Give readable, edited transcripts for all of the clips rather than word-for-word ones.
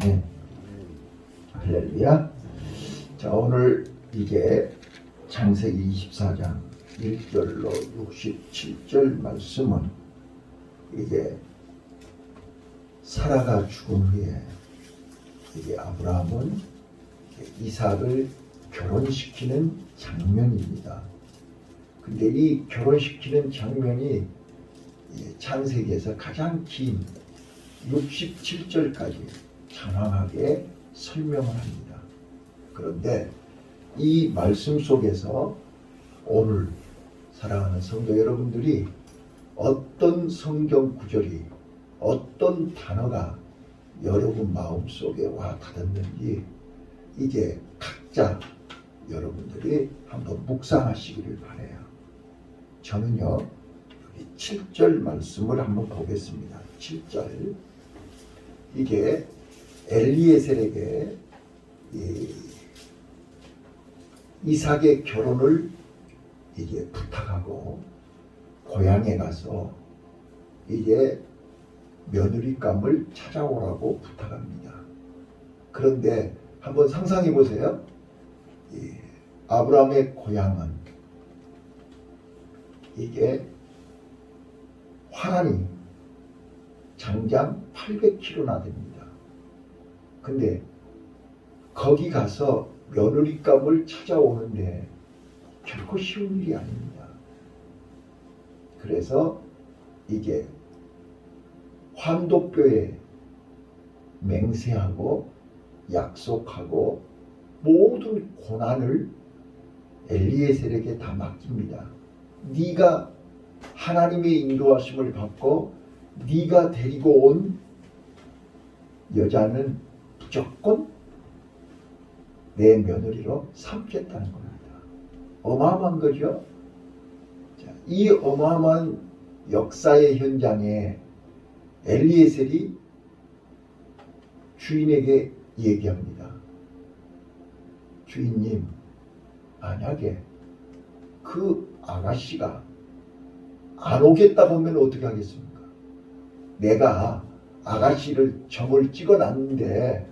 아멘. 할렐루야. 자, 오늘 이게 창세기 24장 1절로 67절 말씀은 이게 사라가 죽은 후에 이게 아브라함은 이삭을 결혼시키는 장면입니다. 근데 이 결혼시키는 장면이 창세기에서 가장 긴 67절까지 장황하게 설명을 합니다. 그런데 이 말씀 속에서 오늘 사랑하는 성도 여러분들이 어떤 성경 구절이, 어떤 단어가 여러분 마음속에 와 닿았는지 이제 각자 여러분들이 한번 묵상하시기를 바라요. 저는요, 7절 말씀을 한번 보겠습니다. 7절. 이게 엘리에셀에게 이삭의 결혼을 이제 부탁하고 고향에 가서 이제 며느리감을 찾아오라고 부탁합니다. 그런데 한번 상상해 보세요. 아브라함의 고향은 이게 화란이 장장 800km나 됩니다. 근데 거기 가서 며느리감을 찾아오는데 결코 쉬운 일이 아닙니다. 그래서 이게 환도뼈에 맹세하고 약속하고 모든 고난을 엘리에셀에게 다 맡깁니다. 네가 하나님의 인도하심을 받고 네가 데리고 온 여자는 무조건 내 며느리로 삼겠다는 겁니다. 어마어마한 거죠. 자, 이 어마어마한 역사의 현장에 엘리에셀이 주인에게 얘기합니다. 주인님, 만약에 그 아가씨가 안 오겠다고 하면 어떻게 하겠습니까? 내가 아가씨를 점을 찍어놨는데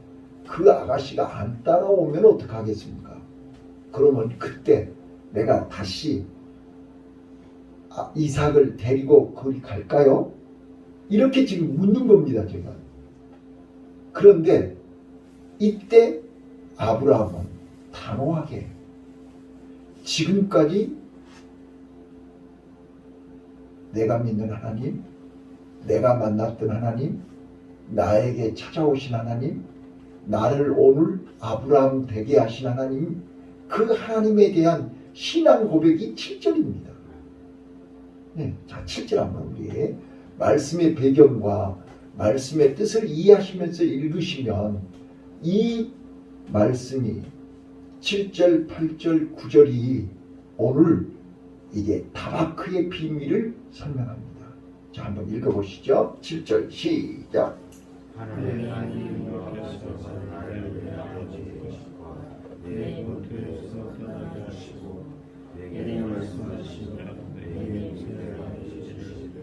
그 아가씨가 안 따라오면 어떻게 하겠습니까? 그러면 그때 내가 다시 이삭을 데리고 거기 갈까요? 이렇게 지금 묻는 겁니다, 제가. 그런데 이때 아브라함은 단호하게 지금까지 내가 믿는 하나님, 내가 만났던 하나님, 나에게 찾아오신 하나님, 나를 오늘 아브라함 되게 하신 하나님, 그 하나님에 대한 신앙 고백이 7절입니다. 네, 자, 7절 한번 우리 말씀의 배경과 말씀의 뜻을 이해하시면서 읽으시면 이 말씀이 7절, 8절, 9절이 오늘 이게 다바크의 비밀을 설명합니다. 자, 한번 읽어보시죠. 7절 시작. 하나님께서 나를 내 아버지 되시고 내 본토에서 떠나게 하시고 내게 말씀하시며 내게 인생을 주시되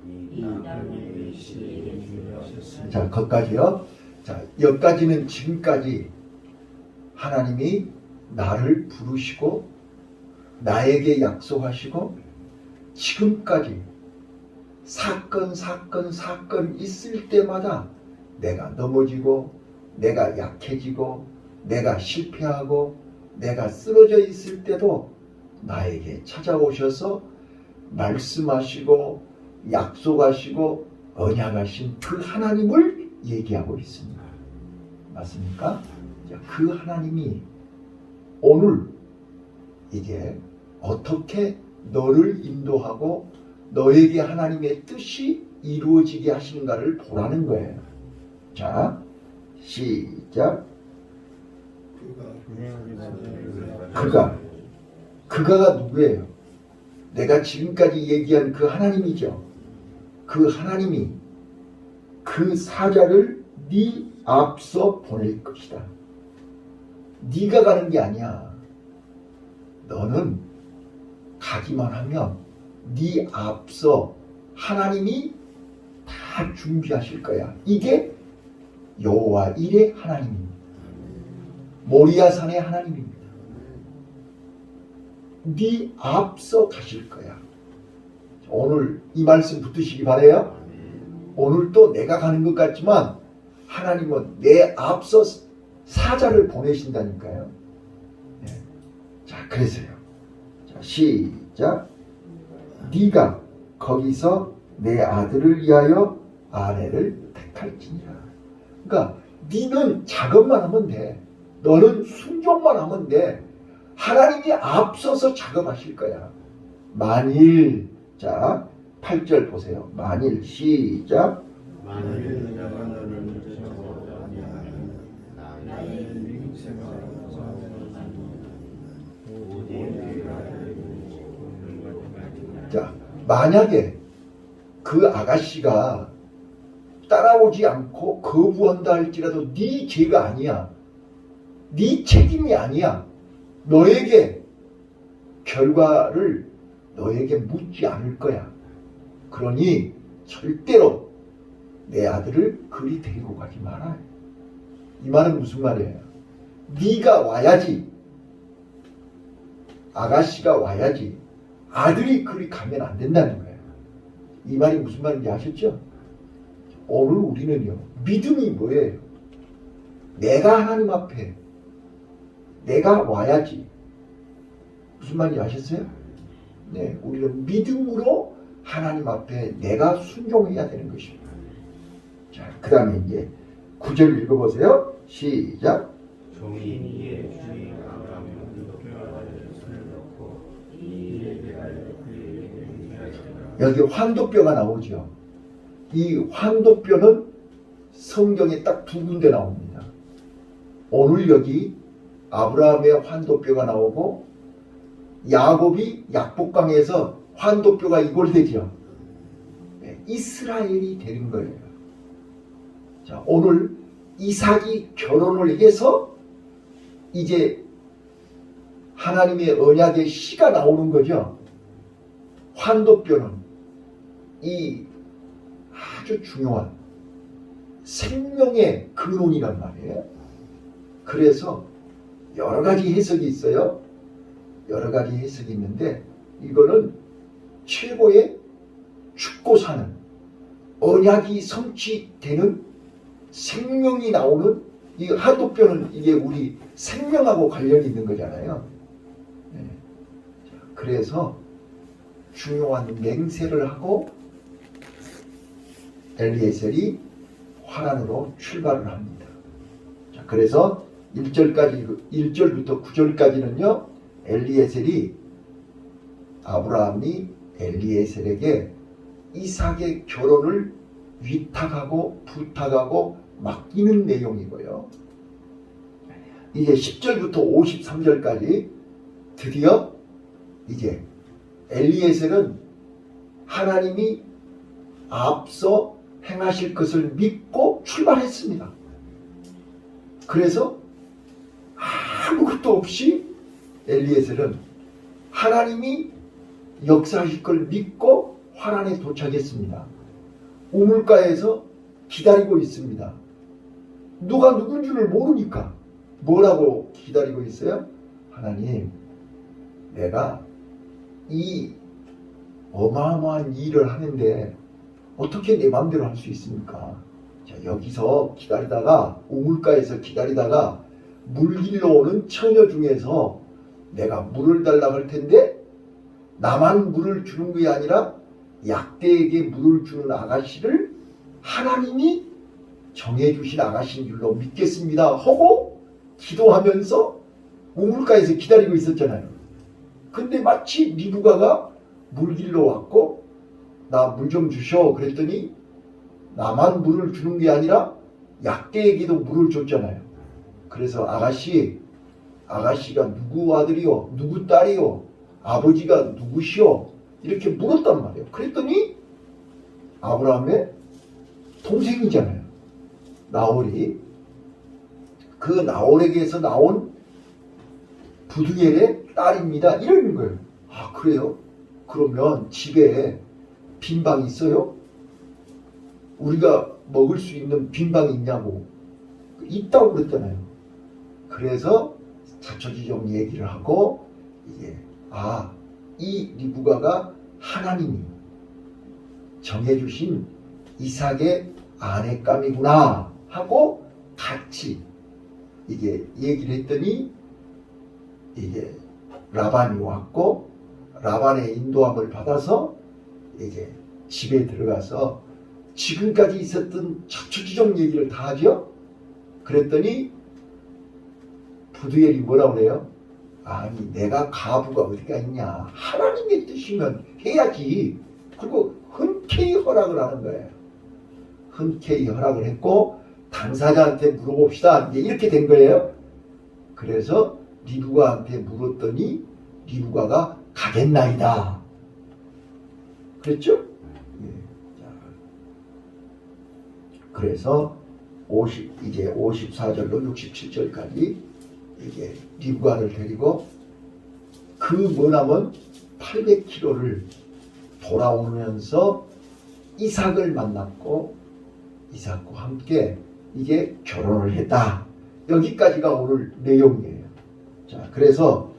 이 땅을 이시에게 주려 하셨습니다. 자, 거기까지요. 자, 여기까지는 지금까지 하나님이 나를 부르시고 나에게 약속하시고 지금까지 사건 있을 때마다 내가 넘어지고 내가 약해지고 내가 실패하고 내가 쓰러져 있을 때도 나에게 찾아오셔서 말씀하시고 약속하시고 언약하신 그 하나님을 얘기하고 있습니다. 맞습니까? 그 하나님이 오늘 이제 어떻게 너를 인도하고 너에게 하나님의 뜻이 이루어지게 하시는가를 보라는 거예요. 자, 시작. 그가가 누구예요? 내가 지금까지 얘기한 그 하나님이죠. 그 하나님이 그 사자를 네 앞서 보낼 것이다. 네가 가는 게 아니야. 너는 가기만 하면 네 앞서 하나님이 다 준비하실 거야. 이게 여호와 일의 하나님입니다. 모리아산의 하나님입니다. 네 앞서 가실 거야. 오늘 이 말씀 붙드시기 바라요. 오늘도 내가 가는 것 같지만 하나님은 내 앞서 사자를 보내신다니까요. 네. 자, 그래서요. 자, 시작. 네가 거기서 내 아들을 위하여 아내를 택할지니라. 그러니까 네는 작업만 하면 돼. 너는 순종만 하면 돼. 하나님이 앞서서 작업하실 거야. 만일, 자 8절 보세요. 만일, 시작. 만일 내가 너를 저주하지 아니하면 나의 인생과 자, 만약에 그 아가씨가 따라오지 않고 거부한다 할지라도 네 죄가 아니야. 네 책임이 아니야. 너에게 결과를 너에게 묻지 않을 거야. 그러니 절대로 내 아들을 그리 데리고 가지 마라. 이 말은 무슨 말이에요? 네가 와야지. 아가씨가 와야지. 아들이 그리 가면 안 된다는 거예요. 이 말이 무슨 말인지 아셨죠? 오늘 우리는요, 믿음이 뭐예요? 내가 하나님 앞에 내가 와야지. 무슨 말인지 아셨어요? 네, 우리는 믿음으로 하나님 앞에 내가 순종해야 되는 것입니다. 자, 그 다음에 이제 9절 읽어보세요. 시작. 종이 이에 주인 아브라함의 환도뼈에 손을 넣고 이 일에 대하여 그에게 맹세하시니라. 여기 환도뼈가 나오죠. 이 환도뼈는 성경에 딱 두 군데 나옵니다. 오늘 여기 아브라함의 환도뼈가 나오고 야곱이 약복강에서 환도뼈가 이골 되죠. 네, 이스라엘이 되는 거예요. 자, 오늘 이삭이 결혼을 해서 이제 하나님의 언약의 씨가 나오는 거죠. 환도뼈는 이 아주 중요한 생명의 근원이란 말이에요. 그래서 여러 가지 해석이 있어요. 여러 가지 해석이 있는데 이거는 최고의 죽고 사는 언약이 성취되는 생명이 나오는 이 환도뼈는 이게 우리 생명하고 관련이 있는 거잖아요. 네. 자, 그래서 중요한 맹세를 하고 엘리에셀이 화란으로 출발을 합니다. 자, 그래서 1절부터 9절까지는요, 아브라함이 엘리에셀에게 이삭의 결혼을 위탁하고 부탁하고 맡기는 내용이고요. 이제 10절부터 53절까지 드디어 이제 엘리에셀은 하나님이 앞서 행하실 것을 믿고 출발했습니다. 그래서 아무것도 없이 엘리에셀은 하나님이 역사하실 걸 믿고 화란에 도착했습니다. 우물가에서 기다리고 있습니다. 누가 누군 줄을 모르니까 뭐라고 기다리고 있어요? 하나님, 내가 이 어마어마한 일을 하는데 어떻게 내 마음대로 할 수 있습니까? 자, 여기서 기다리다가 우물가에서 기다리다가 물 길러 오는 처녀 중에서 내가 물을 달라고 할 텐데 나만 물을 주는 게 아니라 약대에게 물을 주는 아가씨를 하나님이 정해주신 아가씨인 줄로 믿겠습니다 하고 기도하면서 우물가에서 기다리고 있었잖아요. 근데 마치 리브가가 물 길러 왔고 나 물 좀 주셔 그랬더니 나만 물을 주는 게 아니라 약대에게도 물을 줬잖아요. 그래서 아가씨가 누구 아들이요? 누구 딸이요? 아버지가 누구시오? 이렇게 물었단 말이에요. 그랬더니 아브라함의 동생이잖아요. 나홀이. 그 나홀에게서 나온 부두엘의 딸입니다. 이러는 거예요. 아, 그래요? 그러면 집에 빈방이 있어요? 우리가 먹을 수 있는 빈방이 있냐고. 있다고 그랬잖아요. 그래서 자초지종 얘기를 하고 이제 이 리브가가 하나님이 정해주신 이삭의 아내감이구나 하고 같이 이게 얘기를 했더니 이게 라반이 왔고 라반의 인도함을 받아서 이제 집에 들어가서 지금까지 있었던 자초지종 얘기를 다 하죠. 그랬더니 부두엘이 뭐라고 그래요? 아니 내가 가부가 어디가 있냐, 하나님의 뜻이면 해야지. 그리고 흔쾌히 허락을 하는 거예요. 흔쾌히 허락을 했고 당사자한테 물어봅시다 이제 이렇게 된 거예요. 그래서 리브가한테 물었더니 리브가가 가겠나이다 그랬죠? 그래서 이제 54절로 67절까지 이게 리브가를 데리고 그 머나먼 800km를 돌아오면서 이삭을 만났고 이삭과 함께 이게 결혼을 했다. 여기까지가 오늘 내용이에요. 자, 그래서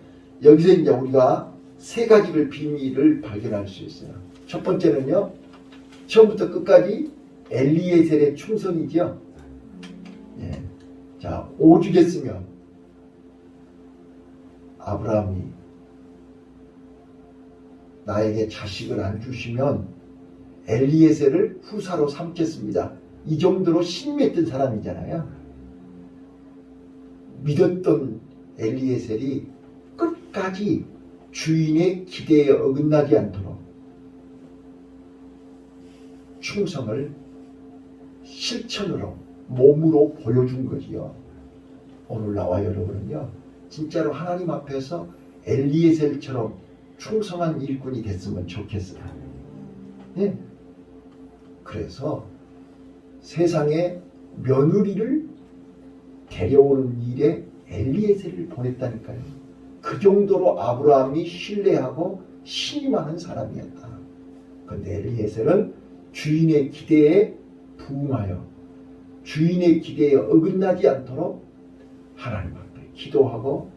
여기서 이제 우리가 세 가지를 비밀을 발견할 수 있어요. 첫 번째는요, 처음부터 끝까지 엘리에셀의 충성이죠. 예. 자, 오죽했으면 아브라함이 나에게 자식을 안 주시면 엘리에셀을 후사로 삼겠습니다. 이 정도로 신뢰했던 사람이잖아요. 믿었던 엘리에셀이 끝까지 주인의 기대에 어긋나지 않도록 충성을 실천으로 몸으로 보여준 거지요. 오늘 나와 여러분은요, 진짜로 하나님 앞에서 엘리에셀처럼 충성한 일꾼이 됐으면 좋겠어요. 네. 그래서 세상에 며느리를 데려오는 일에 엘리에셀을 보냈다니까요. 그 정도로 아브라함이 신뢰하고 신임하는 사람이었다. 그런데 엘리에셀은 주인의 기대에 부응하여 주인의 기대에 어긋나지 않도록 하나님 앞에 기도하고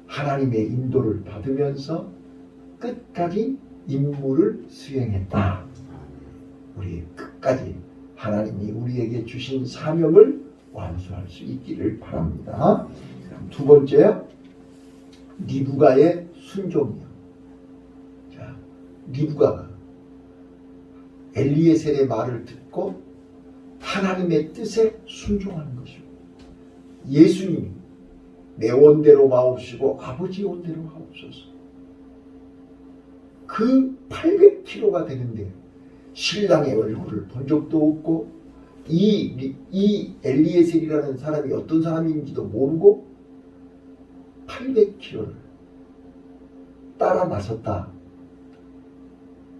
하나님의 인도를 받으면서 끝까지 임무를 수행했다. 우리 끝까지 하나님이 우리에게 주신 사명을 완수할 수 있기를 바랍니다. 두 번째, 리브가의 순종이요. 자, 리브가가 엘리에셀의 말을 듣고 하나님의 뜻에 순종하는 것입니다. 예수님이 내 원대로 마옵시고 아버지 원대로 하옵소서. 그 800km가 되는데 신랑의 얼굴을 본 적도 없고 이 엘리에셀이라는 사람이 어떤 사람인지도 모르고 800km를 따라 나섰다.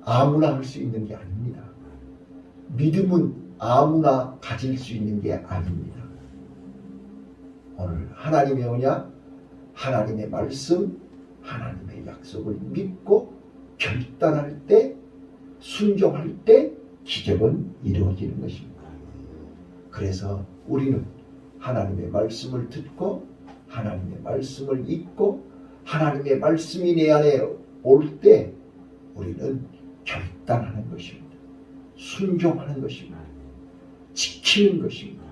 아무나 할 수 있는 게 아닙니다. 믿음은 아무나 가질 수 있는 게 아닙니다. 오늘 하나님의 언약, 하나님의 말씀, 하나님의 약속을 믿고 결단할 때, 순종할 때 기적은 이루어지는 것입니다. 그래서 우리는 하나님의 말씀을 듣고 하나님의 말씀을 읽고 하나님의 말씀이 내 안에 올 때 우리는 결단하는 것입니다. 순종하는 것입니다. 지키는 것입니다.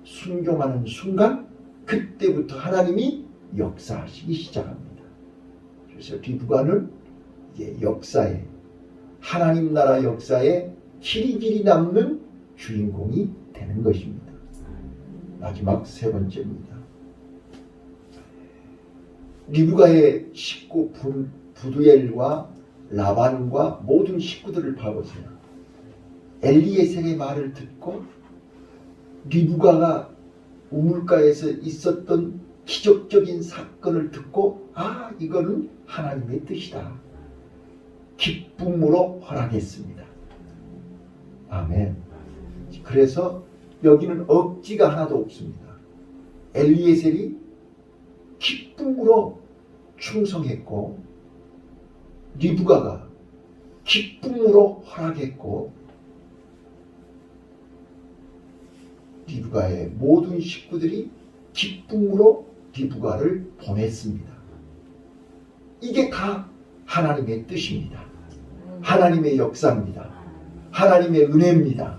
순종하는 순간 그때부터 하나님이 역사하시기 시작합니다. 그래서 리브가는 이제 역사에, 하나님 나라 역사에 길이길이 남는 주인공이 되는 것입니다. 마지막 세 번째입니다. 리브가의 식구 부두엘과 라반과 모든 식구들을 봐보세요. 엘리에셀의 말을 듣고 리브가가 우물가에서 있었던 기적적인 사건을 듣고 이거는 하나님의 뜻이다. 기쁨으로 허락했습니다. 아멘. 그래서 여기는 억지가 하나도 없습니다. 엘리에셀이 기쁨으로 충성했고 리브가가 기쁨으로 허락했고 리브가의 모든 식구들이 기쁨으로 리브가를 보냈습니다. 이게 다 하나님의 뜻입니다. 하나님의 역사입니다. 하나님의 은혜입니다.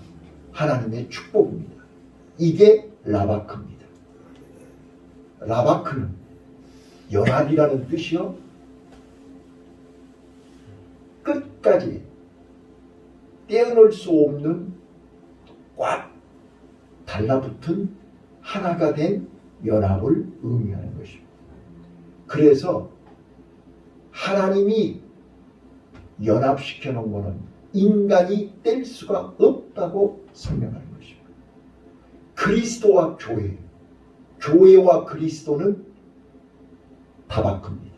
하나님의 축복입니다. 이게 라바크입니다. 라바크는 연합이라는 뜻이요, 끝까지 떼어놓을 수 없는 꽉 달라붙은 하나가 된 연합을 의미하는 것입니다. 그래서 하나님이 연합시켜 놓은 것은 인간이 뗄 수가 없다고 설명하는 것입니다. 그리스도와 교회, 교회와 그리스도는 다바크입니다.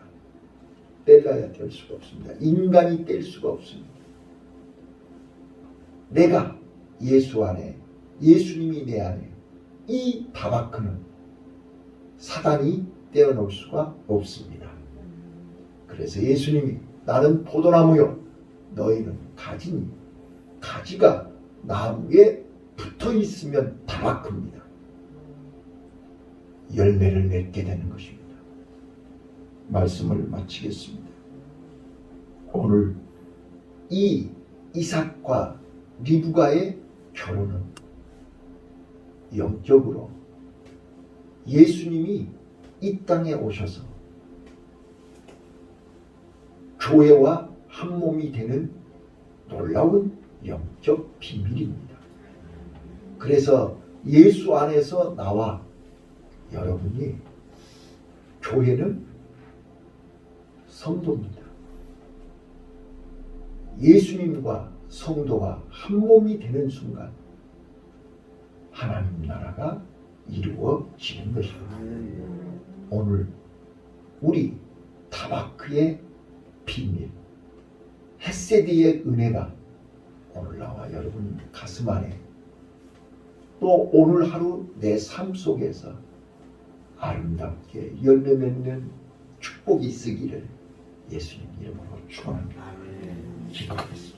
뗄래야 뗄 수가 없습니다. 인간이 뗄 수가 없습니다. 내가 예수 안에, 예수님이 내 안에, 이 다바크는 사단이 떼어놓을 수가 없습니다. 그래서 예수님이 나는 포도나무요 너희는 가지니, 가지가 나무에 붙어 있으면 다바크입니다. 열매를 맺게 되는 것입니다. 말씀을 마치겠습니다. 오늘 이 이삭과 리브가의 결혼은 영적으로 예수님이 이 땅에 오셔서 교회와 한 몸이 되는 놀라운 영적 비밀입니다. 그래서 예수 안에서 나와 여러분이, 교회는 성도입니다. 예수님과 성도가 한 몸이 되는 순간 하나님 나라가 이루어지는 것입니다. 오늘 우리 다바크의 비밀, 헤세드의 은혜가 오늘 나와 여러분 가슴 안에, 또 오늘 하루 내 삶 속에서 아름답게 열매 맺는 축복이 있으기를 예수님 이름으로 축원합니다. 기도하겠습니다.